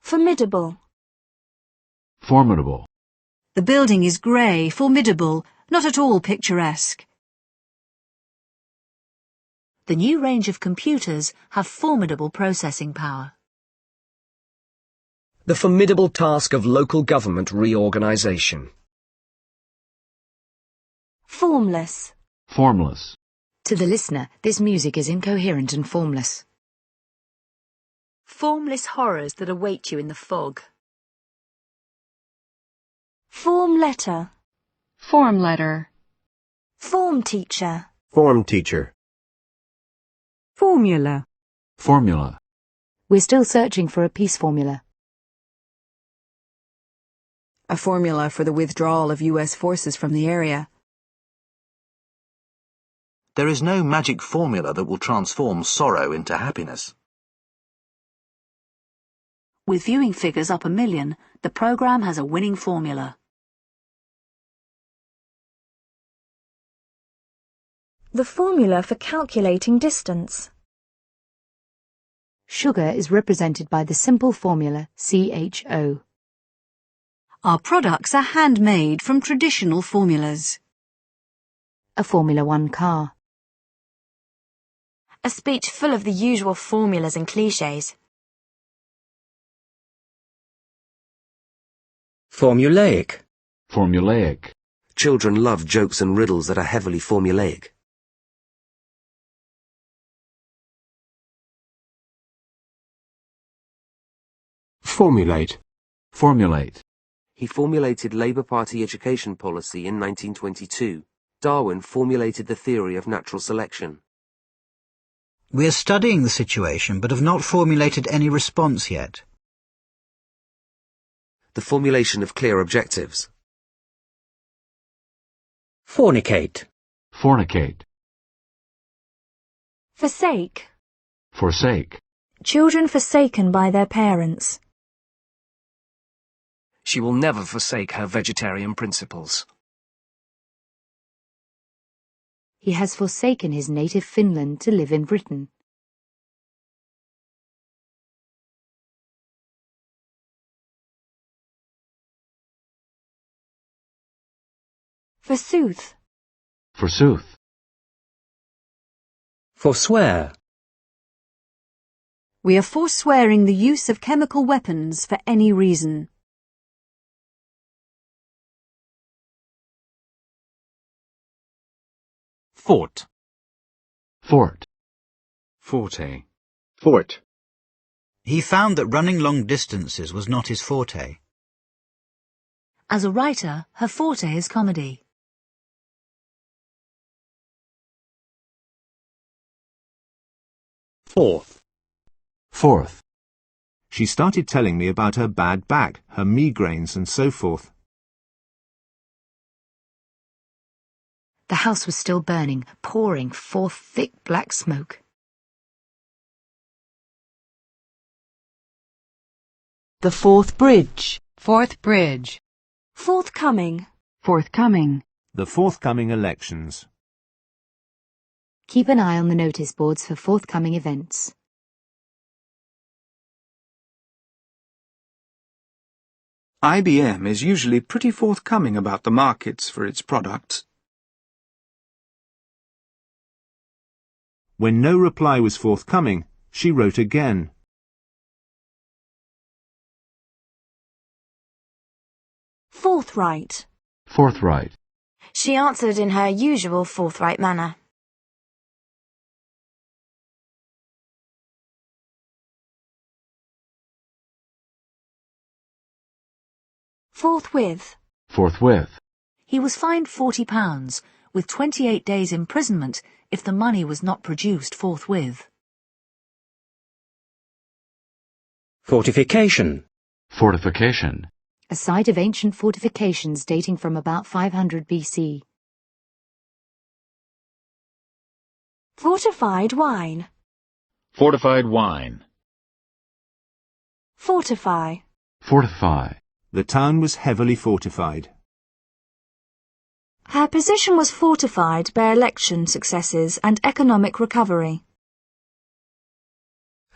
Formidable. Formidable. The building is grey, formidable, not at all picturesque. The new range of computers have formidable processing power. The formidable task of local government reorganisation. Formless. Formless. To the listener, this music is incoherent and formless. Formless horrors that await you in the fog. Form letter. Form letter. Form teacher. Form teacher. Formula. Formula. We're still searching for a peace formula. A formula for the withdrawal of US forces from the area. There is no magic formula that will transform sorrow into happiness. With viewing figures up 1 million, the programme has a winning formula. The formula for calculating distance. Sugar is represented by the simple formula CHO. Our products are handmade from traditional formulas. A Formula One car. A speech full of the usual formulas and clichés. Formulaic. Formulaic. Children love jokes and riddles that are heavily formulaic. Formulate. Formulate. He formulated Labour Party education policy in 1922. Darwin formulated the theory of natural selection. We are studying the situation but have not formulated any response yet. The formulation of clear objectives. Fornicate. Fornicate. Forsake. Forsake. Children forsaken by their parents. She will never forsake her vegetarian principles. He has forsaken his native Finland to live in Britain. Forsooth. Forsooth. Forswear. We are forswearing the use of chemical weapons for any reason. Fort. Fort. Forte. Fort. He found that running long distances was not his forte. As a writer, her forte is comedy. Fourth. Fourth. She started telling me about her bad back, her migraines and so forth. The house was still burning, pouring forth thick black smoke. The fourth bridge. Fourth bridge. Forthcoming. Forthcoming. The forthcoming elections. Keep an eye on the notice boards for forthcoming events. IBM is usually pretty forthcoming about the markets for its products. When no reply was forthcoming, she wrote again. Forthright. Forthright. She answered in her usual forthright manner. Forthwith. Forthwith. He was fined £40, with 28 days' imprisonment if the money was not produced forthwith. Fortification. Fortification. A site of ancient fortifications dating from about 500 BC. Fortified wine. Fortified wine. Fortify. Fortify. The town was heavily fortified. Her position was fortified by election successes and economic recovery.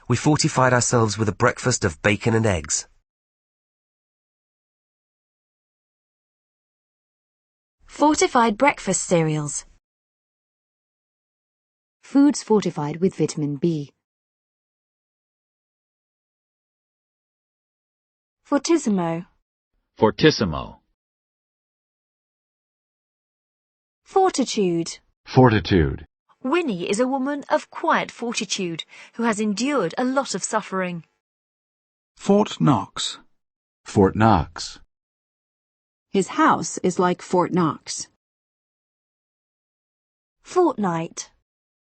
We fortified ourselves with a breakfast of bacon and eggs. Fortified breakfast cereals. Foods fortified with vitamin B. Fortissimo. Fortissimo. Fortitude. Fortitude. Winnie is a woman of quiet fortitude who has endured a lot of suffering. Fort Knox. Fort Knox. His house is like Fort Knox. Fortnight.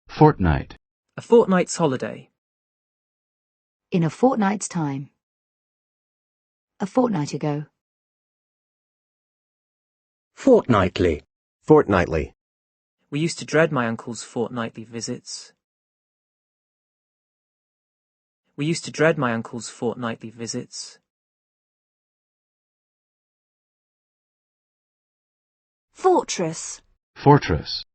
Fortnight. A fortnight's holiday. In a fortnight's time. A fortnight ago. Fortnightly. Fortnightly. We used to dread my uncle's fortnightly visits. We used to dread my uncle's fortnightly visits. Fortress. Fortress.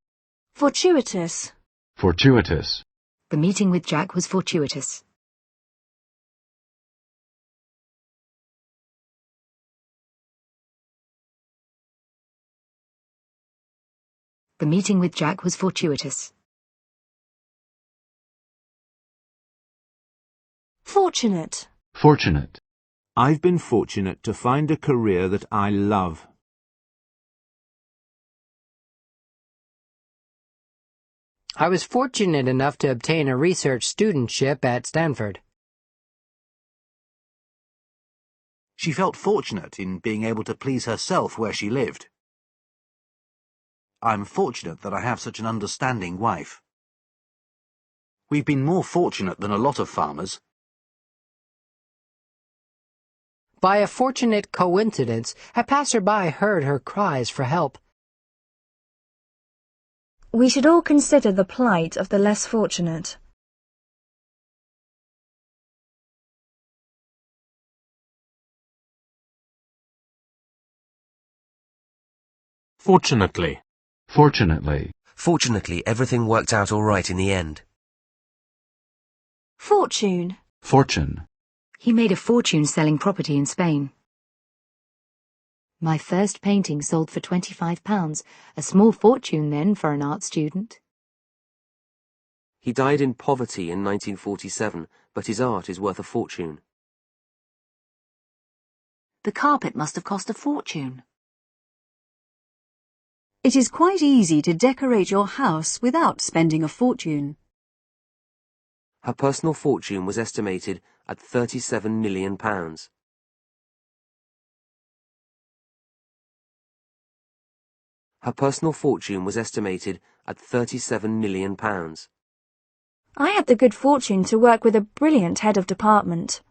Fortuitous. Fortuitous. The meeting with Jack was fortuitous. The meeting with Jack was fortuitous. Fortunate. Fortunate. I've been fortunate to find a career that I love. I was fortunate enough to obtain a research studentship at Stanford. She felt fortunate in being able to please herself where she lived. I'm fortunate that I have such an understanding wife. We've been more fortunate than a lot of farmers. By a fortunate coincidence, a passerby heard her cries for help. We should all consider the plight of the less fortunate. Fortunately. Fortunately. Fortunately, everything worked out all right in the end. Fortune. Fortune. He made a fortune selling property in Spain. My first painting sold for £25, a small fortune then for an art student. He died in poverty in 1947, but his art is worth a fortune. The carpet must have cost a fortune. It is quite easy to decorate your house without spending a fortune. Her personal fortune was estimated at £37 million. Her personal fortune was estimated at £37 million. I had the good fortune to work with a brilliant head of department.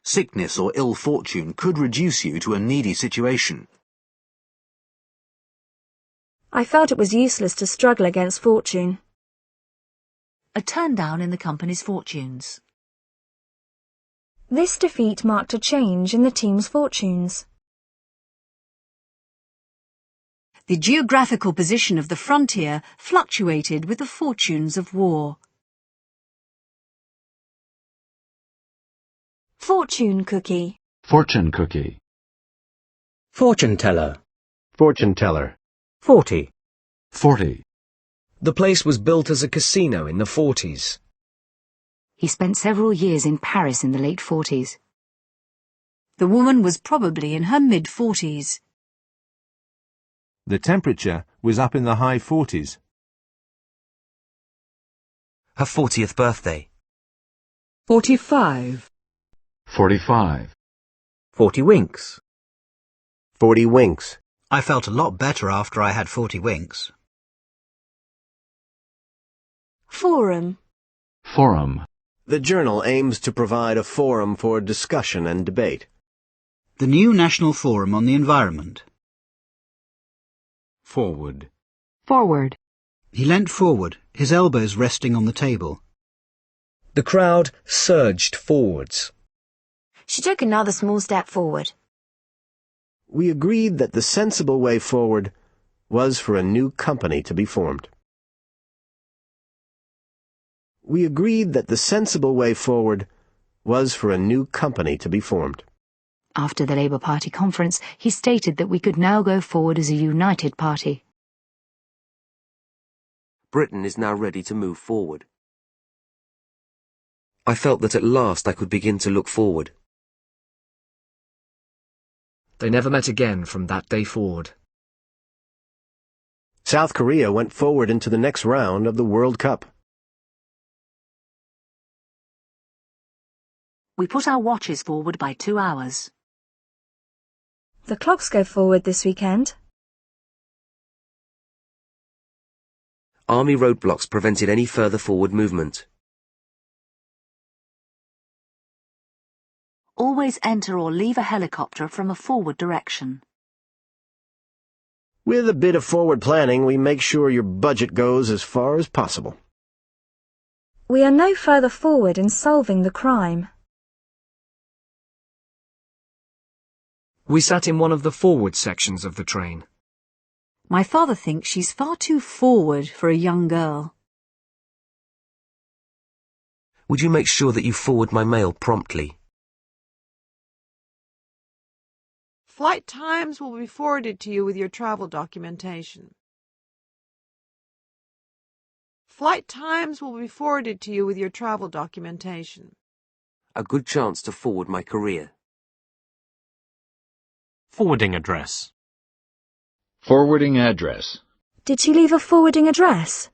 Sickness or ill fortune could reduce you to a needy situation. I felt it was useless to struggle against fortune. A turn down in the company's fortunes. This defeat marked a change in the team's fortunes. The geographical position of the frontier fluctuated with the fortunes of war. Fortune cookie. Fortune cookie. Fortune teller. Fortune teller. 40. 40. The place was built as a casino in the 40s. He spent several years in Paris in the late 40s. The woman was probably in her mid-40s. The temperature was up in the high 40s. Her 40th birthday. 45. 45. 40 winks. 40 winks. I felt a lot better after I had 40 winks. Forum. Forum. The journal aims to provide a forum for discussion and debate. The new National Forum on the Environment. Forward. Forward. He leant forward, his elbows resting on the table. The crowd surged forwards. She took another small step forward. We agreed that the sensible way forward was for a new company to be formed. We agreed that the sensible way forward was for a new company to be formed. After the Labour Party conference, he stated that we could now go forward as a united party. Britain is now ready to move forward. I felt that at last I could begin to look forward. They never met again from that day forward. South Korea went forward into the next round of the World Cup. We put our watches forward by 2 hours. The clocks go forward this weekend. Army roadblocks prevented any further forward movement. Always enter or leave a helicopter from a forward direction. With a bit of forward planning, we make sure your budget goes as far as possible. We are no further forward in solving the crime. We sat in one of the forward sections of the train. My father thinks she's far too forward for a young girl. Would you make sure that you forward my mail promptly? Flight times will be forwarded to you with your travel documentation. Flight times will be forwarded to you with your travel documentation. A good chance to forward my career. Forwarding address. Forwarding address. Did she leave a forwarding address?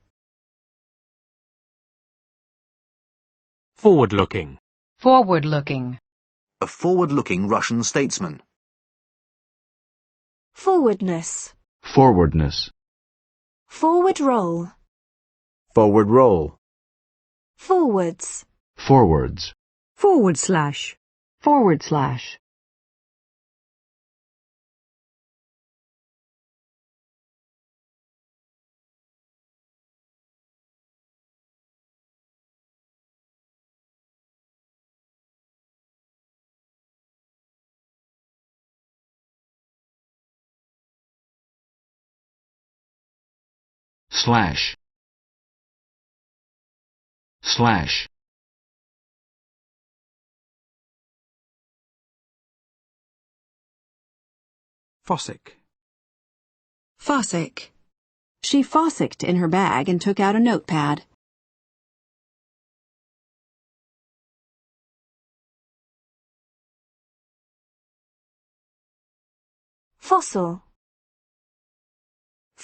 Forward-looking. Forward-looking. A forward-looking Russian statesman. Forwardness. Forwardness. Forward roll. Forward roll. Forwards. Forwards. Forward slash. Forward slash. Slash. Slash. Fossick. Fossick. She fossicked in her bag and took out a notepad. Fossil.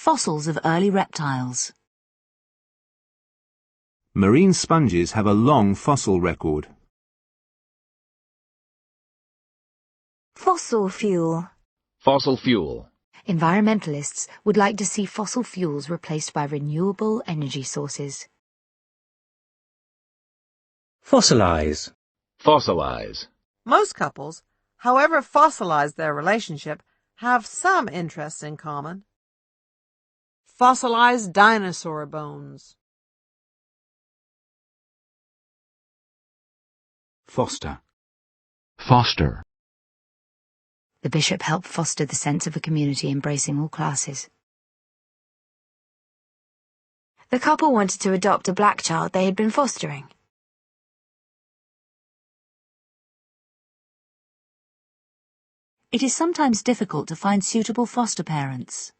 Fossils of early reptiles. Marine sponges have a long fossil record. Fossil fuel. Fossil fuel. Environmentalists would like to see fossil fuels replaced by renewable energy sources. Fossilize. Fossilize. Most couples, however fossilized their relationship, have some interests in common. Fossilized dinosaur bones. Foster. Foster. The bishop helped foster the sense of a community embracing all classes. The couple wanted to adopt a black child they had been fostering. It is sometimes difficult to find suitable foster parents.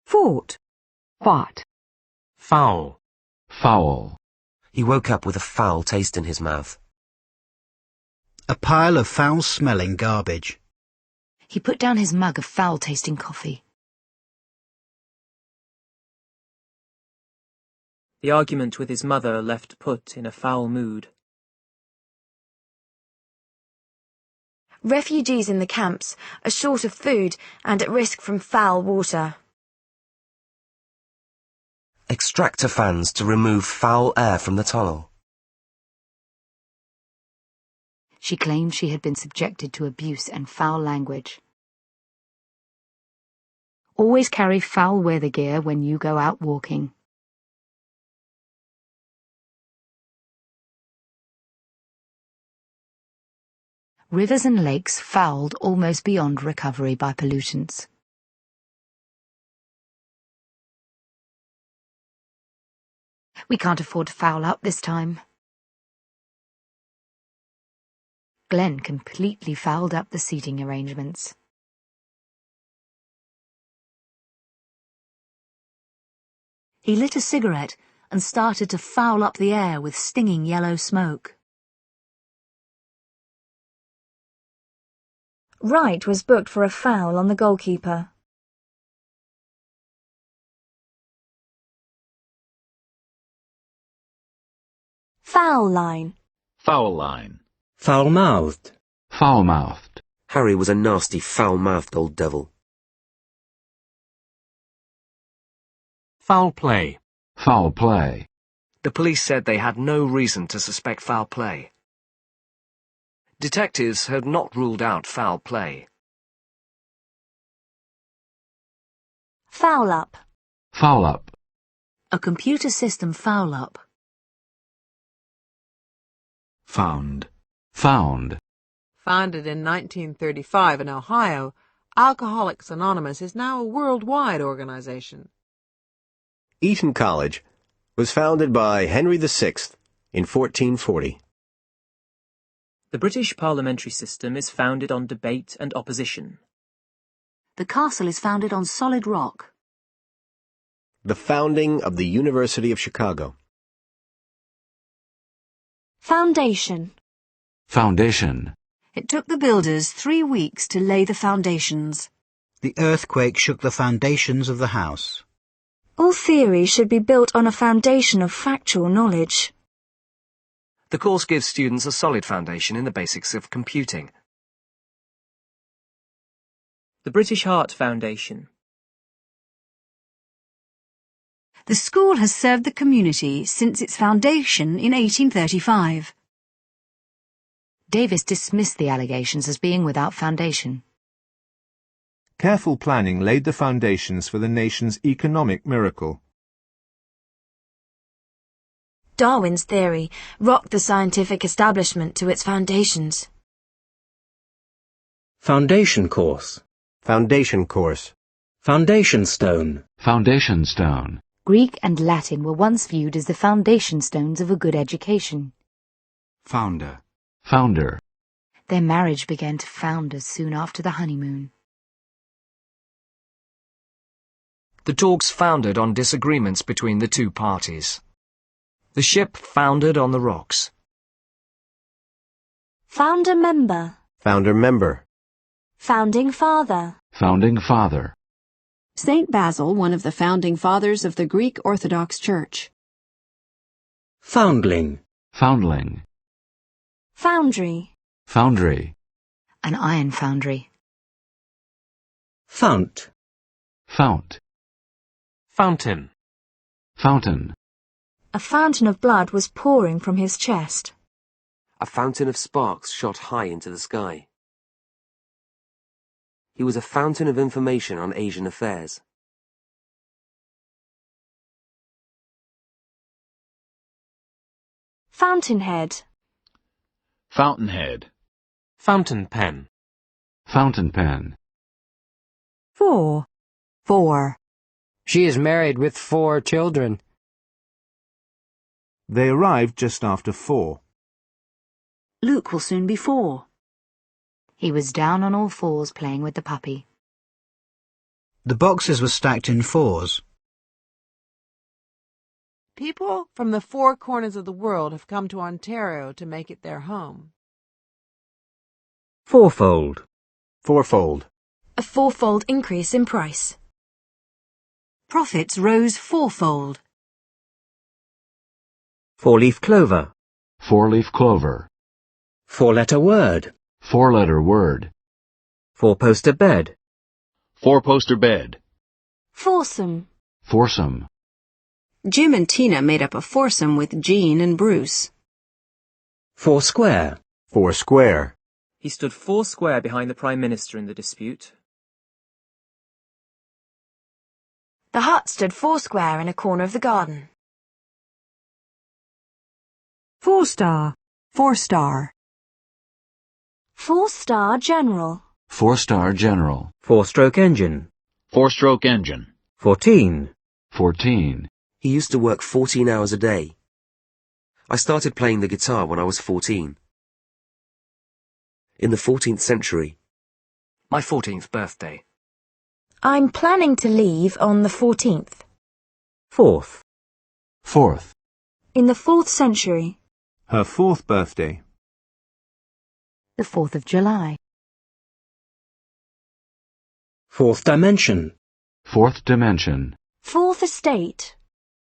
Fought. Fought. Foul. Foul. He woke up with a foul taste in his mouth. A pile of foul-smelling garbage. He put down his mug of foul-tasting coffee. The argument with his mother left Put in a foul mood. Refugees in the camps are short of food and at risk from foul water. Extractor fans to remove foul air from the tunnel. She claimed she had been subjected to abuse and foul language. Always carry foul weather gear when you go out walking. Rivers and lakes fouled almost beyond recovery by pollutants. We can't afford to foul up this time. Glenn completely fouled up the seating arrangements. He lit a cigarette and started to foul up the air with stinging yellow smoke. Wright was booked for a foul on the goalkeeper. Foul line. Foul line. Foul-mouthed. Foul-mouthed. Harry was a nasty, foul-mouthed old devil. Foul play. Foul play. The police said they had no reason to suspect foul play. Detectives had not ruled out foul play. Foul up. Foul up. A computer system foul up. Found. Found. Founded in 1935 in Ohio, Alcoholics Anonymous is now a worldwide organization. Eton College was founded by Henry VI in 1440. The British parliamentary system is founded on debate and opposition. The castle is founded on solid rock. The founding of the University of Chicago. Foundation. Foundation. It took the builders 3 weeks to lay the foundations. The earthquake shook the foundations of the house. All theory should be built on a foundation of factual knowledge. The course gives students a solid foundation in the basics of computing. The British Heart Foundation. The school has served the community since its foundation in 1835. Davis dismissed the allegations as being without foundation. Careful planning laid the foundations for the nation's economic miracle. Darwin's theory rocked the scientific establishment to its foundations. Foundation course. Foundation course. Foundation stone. Foundation stone. Greek and Latin were once viewed as the foundation stones of a good education. Founder. Founder. Their marriage began to founder soon after the honeymoon. The talks foundered on disagreements between the two parties. The ship foundered on the rocks. Founder member. Founder member. Founding father. Founding father. Saint Basil, one of the founding fathers of the Greek Orthodox Church. Foundling. Foundling. Foundry. Foundry. An iron foundry. Fount. Fount. Fountain. Fountain. A fountain of blood was pouring from his chest. A fountain of sparks shot high into the sky. He was a fountain of information on Asian affairs. Fountainhead. Fountainhead. Fountain pen. Fountain pen. 4. 4. She is married with 4 children. They arrived just after 4. Luke will soon be 4. He was down on all fours playing with the puppy. The boxes were stacked in 4s. People from the 4 corners of the world have come to Ontario to make it their home. Fourfold. Fourfold. A 4-fold increase in price. Profits rose 4-fold. 4-leaf clover. 4-leaf clover. 4-letter word. 4-letter word. 4-poster bed. 4-poster bed. Foursome. Foursome. Jim and Tina made up a foursome with Jean and Bruce. 4-square. 4 square. He stood 4 square behind the Prime Minister in the dispute. The hut stood 4 square in a corner of the garden. 4-star. 4-star. 4-star general. 4-star general. 4-stroke engine. 4-stroke engine. 14. 14. He used to work 14 hours a day. I started playing the guitar when I was 14. In the 14th century. My 14th birthday. I'm planning to leave on the 14th. 4th. 4th. In the 4th century. Her 4th birthday. The 4th of July. 4th dimension. 4th dimension. 4th estate.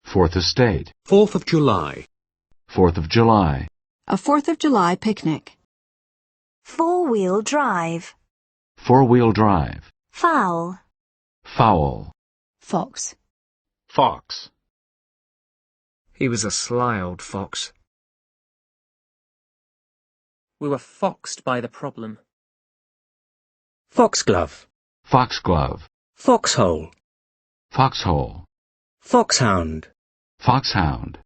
4th estate. 4th of July. 4th of July. A 4th of July picnic. 4-wheel drive. 4-wheel drive. Fowl. Fowl. Fox. Fox. He was a sly old fox. We were foxed by the problem. Foxglove. Foxglove. Foxhole. Foxhole. Foxhound. Foxhound.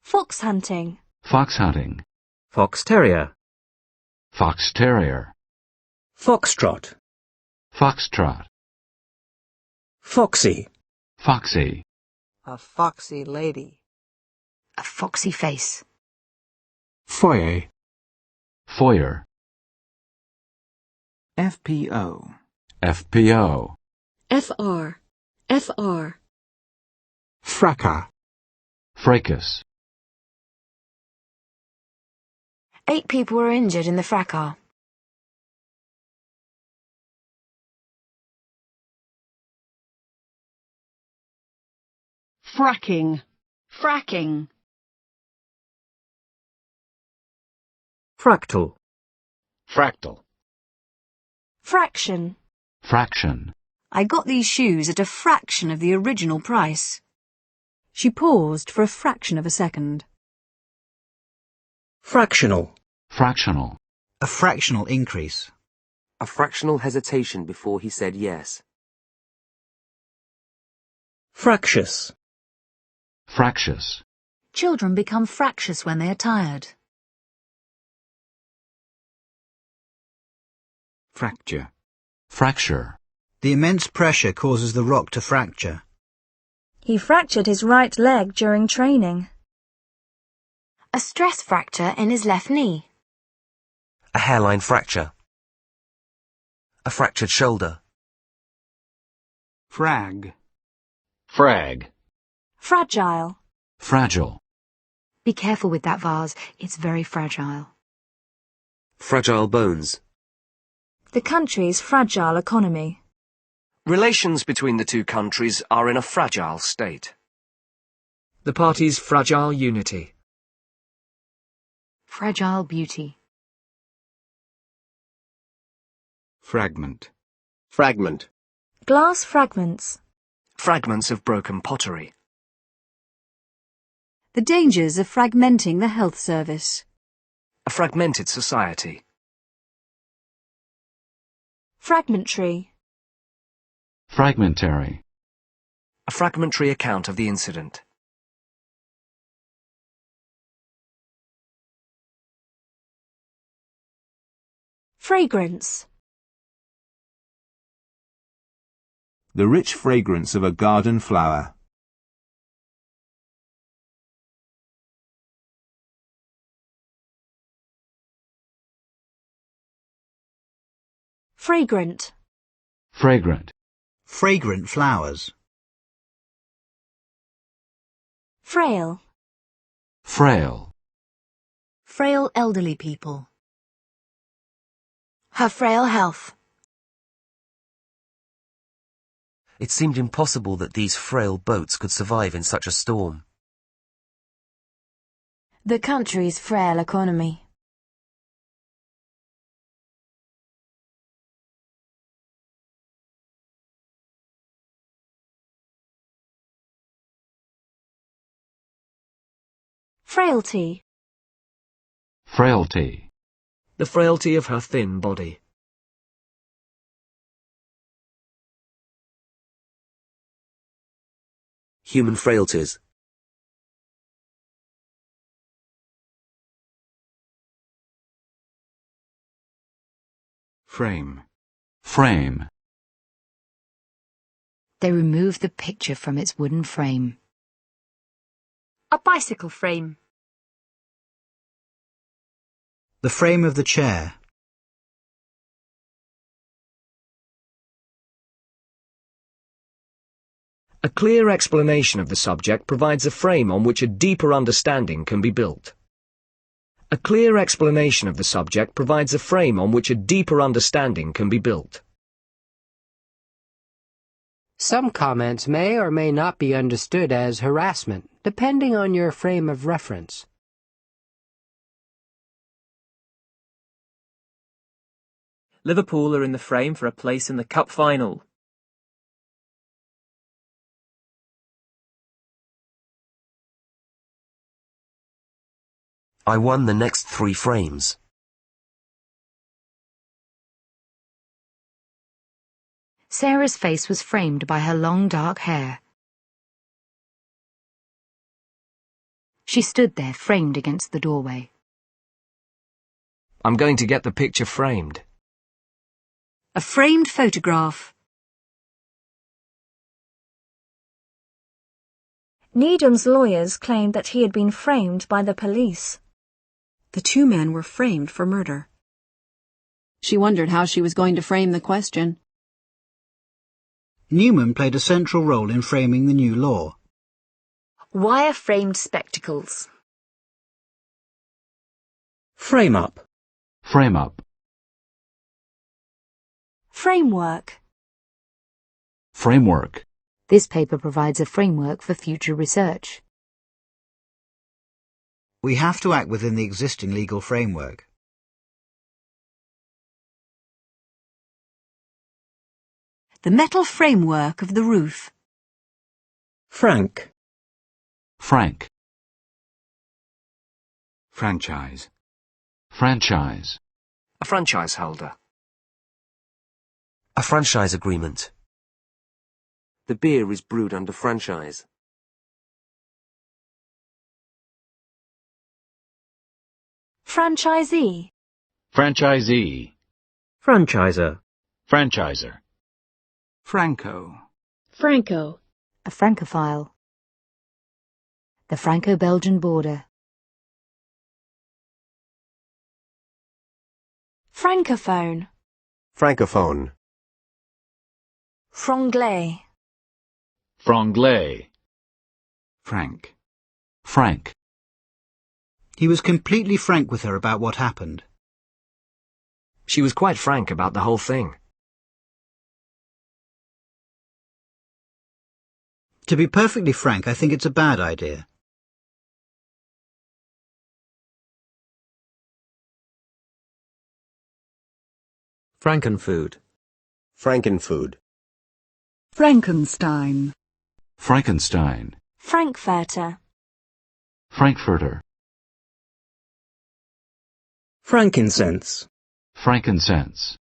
Fox hunting. Fox hunting. Fox terrier. Fox terrier. Foxtrot. Foxtrot. Foxy. Foxy. A foxy lady. A foxy face. Foyer. Foyer. FPO. FPO. FR. FR. Fracas. Fracas. 8 people were injured in the fracas. Fracking. Fracking. Fractal. Fractal. Fraction. Fraction. I got these shoes at a fraction of the original price. She paused for a fraction of a second. Fractional. Fractional. A fractional increase. A fractional hesitation before he said yes. Fractious. Fractious. Children become fractious when they are tired. Fracture. Fracture. The immense pressure causes the rock to fracture. He fractured his right leg during training. A stress fracture in his left knee. A hairline fracture. A fractured shoulder. Frag. Frag. Fragile. Fragile. Be careful with that vase, it's very fragile. Fragile bones. The country's fragile economy. Relations between the two countries are in a fragile state. The party's fragile unity. Fragile beauty. Fragment. Fragment. Glass fragments. Fragments of broken pottery. The dangers of fragmenting the health service. A fragmented society. Fragmentary. Fragmentary. A fragmentary account of the incident. Fragrance. The rich fragrance of a garden flower. Fragrant. Fragrant. Fragrant flowers. Frail. Frail. Frail elderly people. Her frail health. It seemed impossible that these frail boats could survive in such a storm. The country's frail economy. Frailty. Frailty. The frailty of her thin body. Human frailties. Frame. Frame. They removed the picture from its wooden frame. A bicycle frame. The frame of the chair. A clear explanation of the subject provides a frame on which a deeper understanding can be built. A clear explanation of the subject provides a frame on which a deeper understanding can be built. Some comments may or may not be understood as harassment, depending on your frame of reference. Liverpool are in the frame for a place in the Cup final. I won the next 3 frames. Sarah's face was framed by her long dark hair. She stood there framed against the doorway. I'm going to get the picture framed. A framed photograph. Needham's lawyers claimed that he had been framed by the police. The 2 men were framed for murder. She wondered how she was going to frame the question. Newman played a central role in framing the new law. Wire-framed spectacles. Frame up. Frame up. Framework. Framework. This paper provides a framework for future research. We have to act within the existing legal framework. The metal framework of the roof. Frank. Frank. Franchise. Franchise. A franchise holder. A franchise agreement. The beer is brewed under franchise. Franchisee. Franchisee. Franchiser. Franchiser. Franco. Franco. A francophile. The Franco-Belgian border. Francophone. Francophone. Franglais. Franglais. Frank. Frank. He was completely frank with her about what happened. She was quite frank about the whole thing. To be perfectly frank, I think it's a bad idea. Frankenfood. Frankenfood. Frankenstein. Frankenstein. Frankfurter. Frankfurter. Frankincense. Frankincense.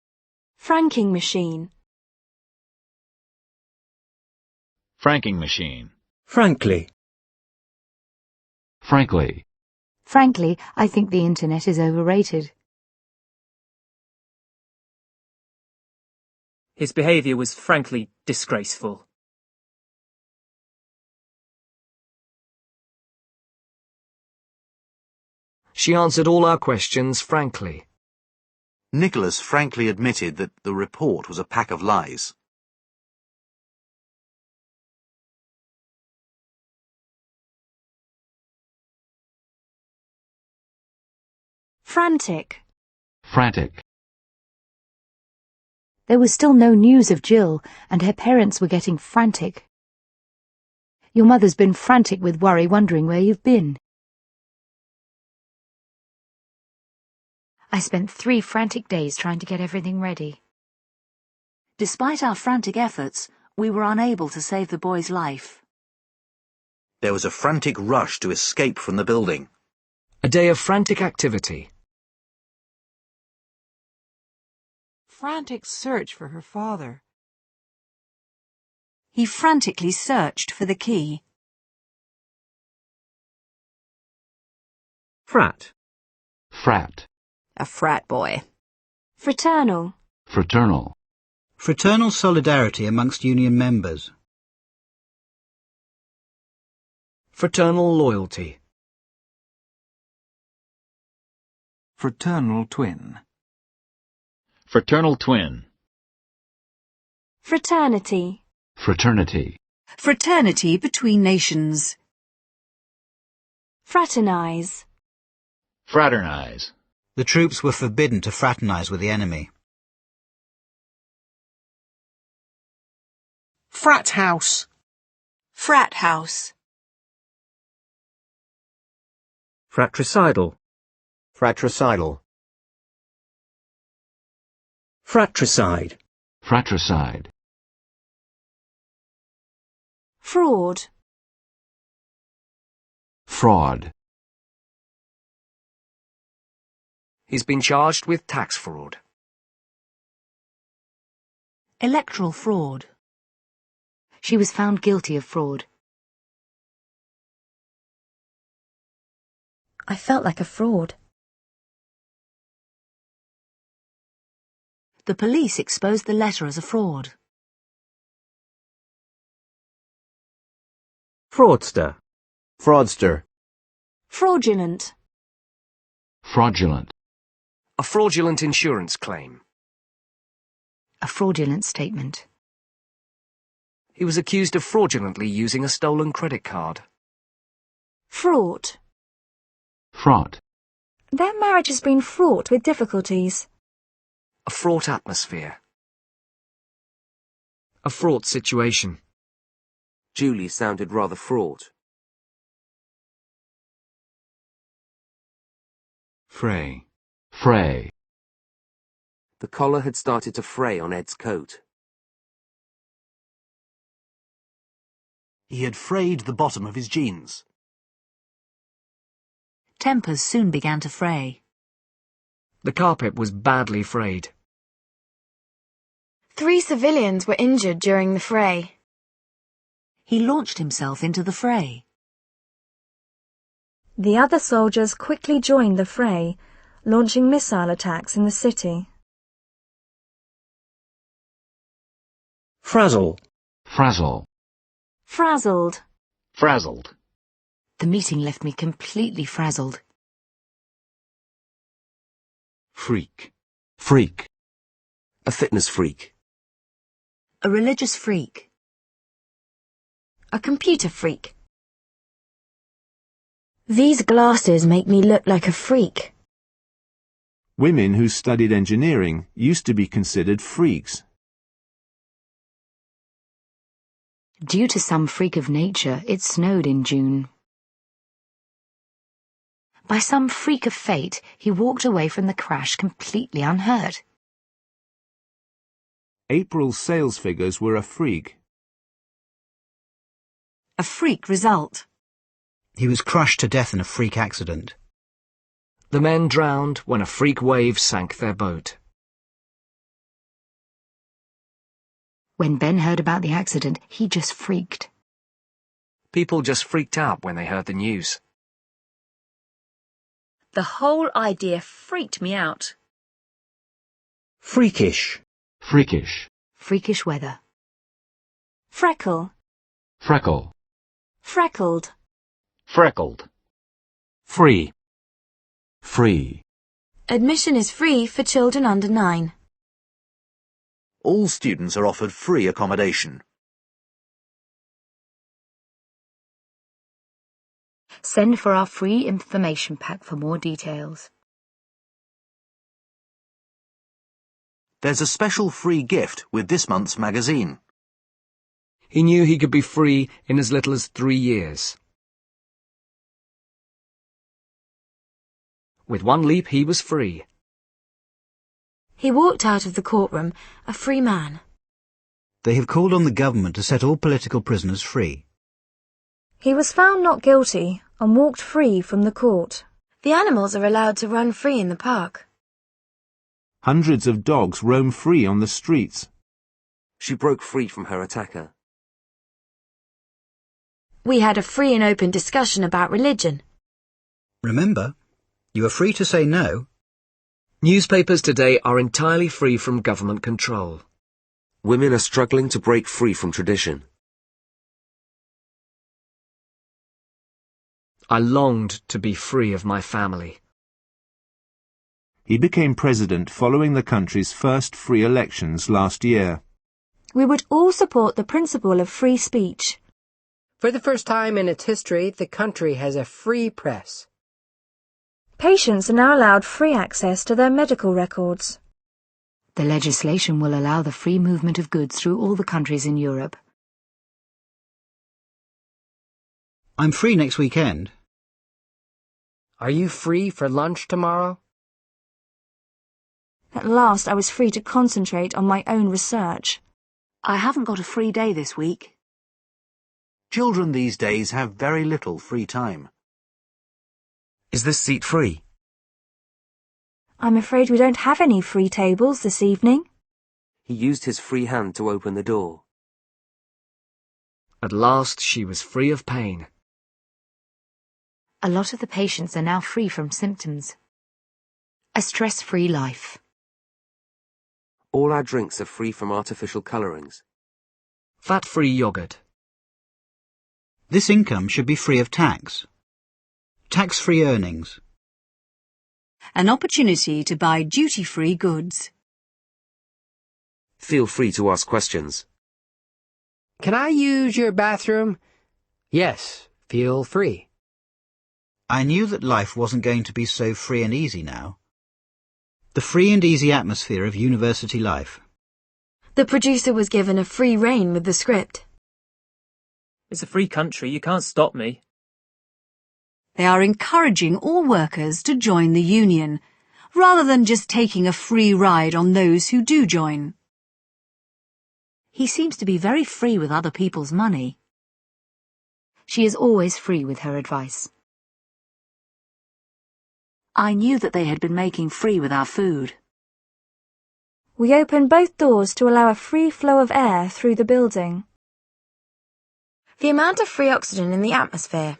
Franking machine. Franking machine. Frankly. Frankly. Frankly, I think the internet is overrated. His behaviour was frankly disgraceful. She answered all our questions frankly. Nicholas frankly admitted that the report was a pack of lies. Frantic. Frantic. There was still no news of Jill, and her parents were getting frantic. Your mother's been frantic with worry, wondering where you've been. I spent 3 frantic days trying to get everything ready. Despite our frantic efforts, we were unable to save the boy's life. There was a frantic rush to escape from the building. A day of frantic activity. Frantic search for her father. He frantically searched for the key. Frat. Frat. A frat boy. Fraternal. Fraternal. Fraternal solidarity amongst union members. Fraternal loyalty. Fraternal twin. Fraternal twin. Fraternity. Fraternity. Fraternity between nations. Fraternize. Fraternize. The troops were forbidden to fraternize with the enemy. Frat house. Frat house. Fratricidal. Fratricidal. Fratricide. Fratricide. Fraud. Fraud. He's been charged with tax fraud. Electoral fraud. She was found guilty of fraud. I felt like a fraud. The police exposed the letter as a fraud. Fraudster. Fraudster. Fraudulent. Fraudulent. A fraudulent insurance claim. A fraudulent statement. He was accused of fraudulently using a stolen credit card. Fraught. Fraught. Their marriage has been fraught with difficulties. A fraught atmosphere. A fraught situation. Julie sounded rather fraught. Fray. Fray. The collar had started to fray on Ed's coat. He had frayed the bottom of his jeans. Tempers soon began to fray. The carpet was badly frayed. 3 civilians were injured during the fray. He launched himself into the fray. The other soldiers quickly joined the fray, launching missile attacks in the city. Frazzle. Frazzle. Frazzled. Frazzled. The meeting left me completely frazzled. Freak. Freak. A fitness freak. A religious freak. A computer freak. These glasses make me look like a freak. Women who studied engineering used to be considered freaks. Due to some freak of nature, it snowed in June. By some freak of fate, he walked away from the crash completely unhurt. April's sales figures were a freak. A freak result. He was crushed to death in a freak accident. The men drowned when a freak wave sank their boat. When Ben heard about the accident, he just freaked. People just freaked out when they heard the news. The whole idea freaked me out. Freakish. Freakish. Freakish weather. Freckle. Freckle. Freckled. Freckled. Free. Free. Admission is free for children under 9. All students are offered free accommodation. Send for our free information pack for more details. There's a special free gift with this month's magazine. He knew he could be free in as little as 3 years. With one leap, he was free. He walked out of the courtroom, a free man. They have called on the government to set all political prisoners free. He was found not guilty and walked free from the court. The animals are allowed to run free in the park. Hundreds of dogs roam free on the streets. She broke free from her attacker. We had a free and open discussion about religion. Remember, you are free to say no. Newspapers today are entirely free from government control. Women are struggling to break free from tradition. I longed to be free of my family. He became president following the country's first free elections last year. We would all support the principle of free speech. For the first time in its history, the country has a free press. Patients are now allowed free access to their medical records. The legislation will allow the free movement of goods through all the countries in Europe. I'm free next weekend. Are you free for lunch tomorrow? At last I was free to concentrate on my own research. I haven't got a free day this week. Children these days have very little free time. Is this seat free? I'm afraid we don't have any free tables this evening. He used his free hand to open the door. At last she was free of pain. A lot of the patients are now free from symptoms. A stress-free life. All our drinks are free from artificial colourings. Fat-free yogurt. This income should be free of tax. Tax-free earnings. An opportunity to buy duty-free goods. Feel free to ask questions. Can I use your bathroom? Yes, feel free. I knew that life wasn't going to be so free and easy now. The free and easy atmosphere of university life. The producer was given a free rein with the script. It's a free country, you can't stop me. They are encouraging all workers to join the union, rather than just taking a free ride on those who do join. He seems to be very free with other people's money. She is always free with her advice. I knew that they had been making free with our food. We opened both doors to allow a free flow of air through the building. The amount of free oxygen in the atmosphere.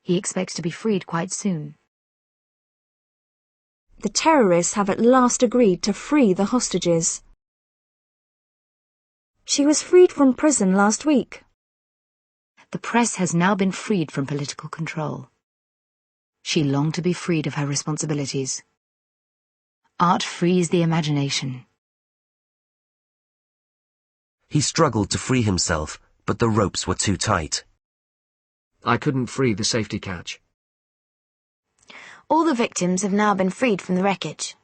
He expects to be freed quite soon. The terrorists have at last agreed to free the hostages. She was freed from prison last week. The press has now been freed from political control. She longed to be freed of her responsibilities. Art frees the imagination. He struggled to free himself, but the ropes were too tight. I couldn't free the safety catch. All the victims have now been freed from the wreckage.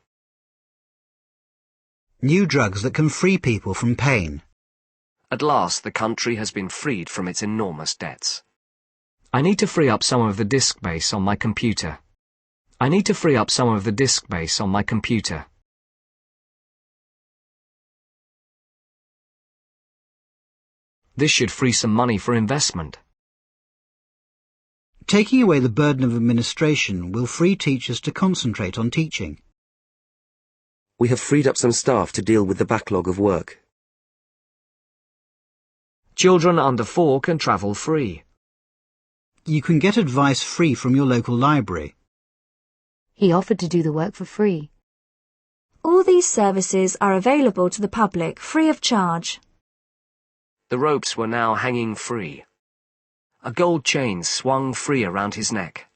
New drugs that can free people from pain. At last the country has been freed from its enormous debts. I need to free up some of the disk space on my computer. I need to free up some of the disk space on my computer. This should free some money for investment. Taking away the burden of administration will free teachers to concentrate on teaching. We have freed up some staff to deal with the backlog of work. Children under 4 can travel free. You can get advice free from your local library. He offered to do the work for free. All these services are available to the public free of charge. The ropes were now hanging free. A gold chain swung free around his neck.